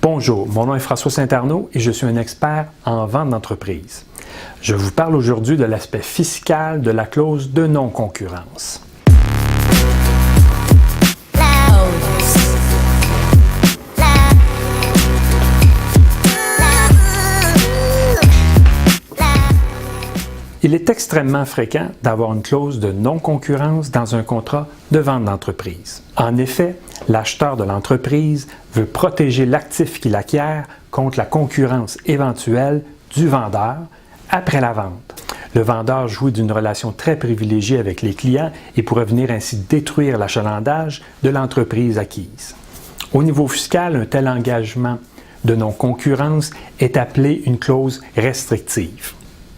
Bonjour, mon nom est François Saint-Arnaud et je suis un expert en vente d'entreprise. Je vous parle aujourd'hui de l'aspect fiscal de la clause de non-concurrence. Il est extrêmement fréquent d'avoir une clause de non-concurrence dans un contrat de vente d'entreprise. En effet, l'acheteur de l'entreprise veut protéger l'actif qu'il acquiert contre la concurrence éventuelle du vendeur après la vente. Le vendeur jouit d'une relation très privilégiée avec les clients et pourrait venir ainsi détruire l'achalandage de l'entreprise acquise. Au niveau fiscal, un tel engagement de non-concurrence est appelé une clause restrictive.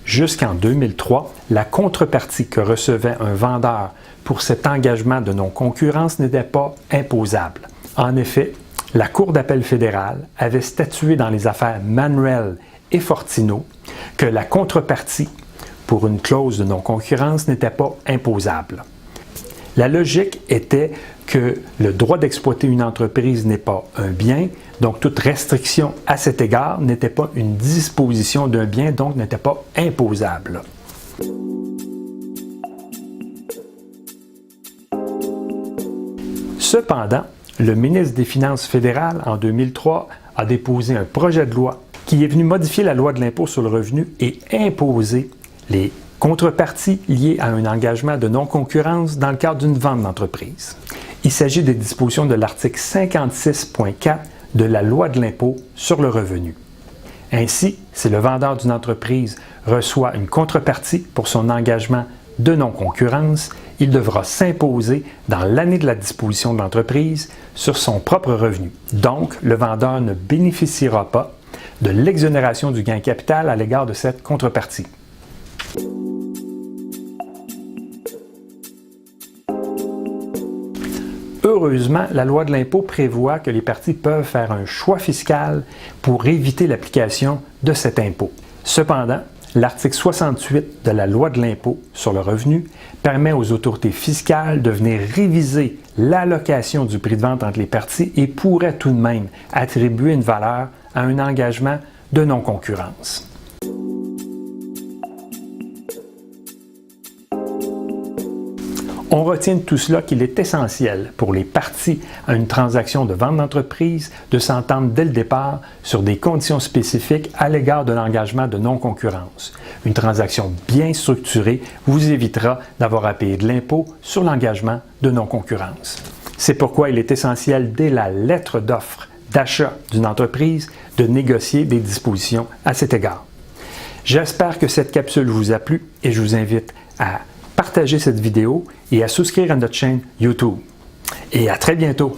Jusqu'en 2003, la contrepartie que recevait un vendeur pour cet engagement de non-concurrence n'était pas imposable. En effet, la Cour d'appel fédérale avait statué dans les affaires Manuel et Fortino que la contrepartie pour une clause de non-concurrence n'était pas imposable. La logique était que le droit d'exploiter une entreprise n'est pas un bien, donc toute restriction à cet égard n'était pas une disposition d'un bien, donc n'était pas imposable. Cependant, le ministre des Finances fédérales, en 2003, a déposé un projet de loi qui est venu modifier la loi de l'impôt sur le revenu et imposer les contreparties liées à un engagement de non-concurrence dans le cadre d'une vente d'entreprise. Il s'agit des dispositions de l'article 56.4 de la loi de l'impôt sur le revenu. Ainsi, si le vendeur d'une entreprise reçoit une contrepartie pour son engagement de non-concurrence, il devra s'imposer dans l'année de la disposition de l'entreprise sur son propre revenu. Donc, le vendeur ne bénéficiera pas de l'exonération du gain capital à l'égard de cette contrepartie. Heureusement, la loi de l'impôt prévoit que les parties peuvent faire un choix fiscal pour éviter l'application de cet impôt. Cependant, l'article 68 de la loi de l'impôt sur le revenu permet aux autorités fiscales de venir réviser l'allocation du prix de vente entre les parties et pourrait tout de même attribuer une valeur à un engagement de non-concurrence. On retient de tout cela qu'il est essentiel pour les parties à une transaction de vente d'entreprise de s'entendre dès le départ sur des conditions spécifiques à l'égard de l'engagement de non-concurrence. Une transaction bien structurée vous évitera d'avoir à payer de l'impôt sur l'engagement de non-concurrence. C'est pourquoi il est essentiel dès la lettre d'offre d'achat d'une entreprise de négocier des dispositions à cet égard. J'espère que cette capsule vous a plu et je vous invite à partager cette vidéo et à souscrire à notre chaîne YouTube. Et à très bientôt!